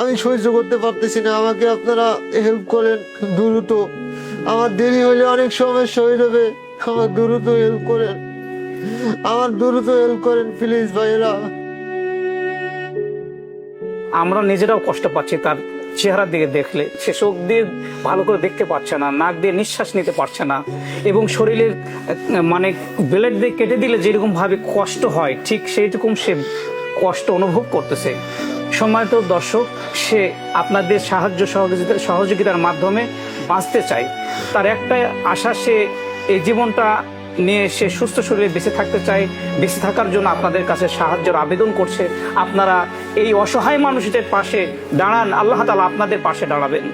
আমি সহ্য করতে পারতেছি না, আমাকে আপনারা হেল্প করেন দ্রুত। আমার দেরি হলে অনেক সমস্যা হয়ে যাবে, আমার দ্রুত হেল্প করেন, আমার দ্রুত হেল্প করেন প্লিজ ভাইয়েরা। আমরা নিজেরাও কষ্ট পাচ্ছি তার চেহারার দিকে দেখলে। সে চোখ দিয়ে ভালো করে দেখতে পাচ্ছে না, নাক দিয়ে নিঃশ্বাস নিতে পারছে না, এবং শরীরের মানে ব্লেড দিয়ে কেটে দিলে যেরকম ভাবে কষ্ট হয় ঠিক সেইরকম সে কষ্ট অনুভব করতেছে। সম্মানিত দর্শক, সে আপনাদের সাহায্য সহযোগিতার মাধ্যমে বাঁচতে চায়। তার একটা আশা, সে এই জীবনটা নিয়ে সে সুস্থ শরীরে বেঁচে থাকতে চায়। বেঁচে থাকার জন্য আপনাদের কাছে সাহায্যের আবেদন করছে। আপনারা এই অসহায় মানুষদের পাশে দাঁড়ান, আল্লাহ তাআলা আপনাদের পাশে দাঁড়াবেন।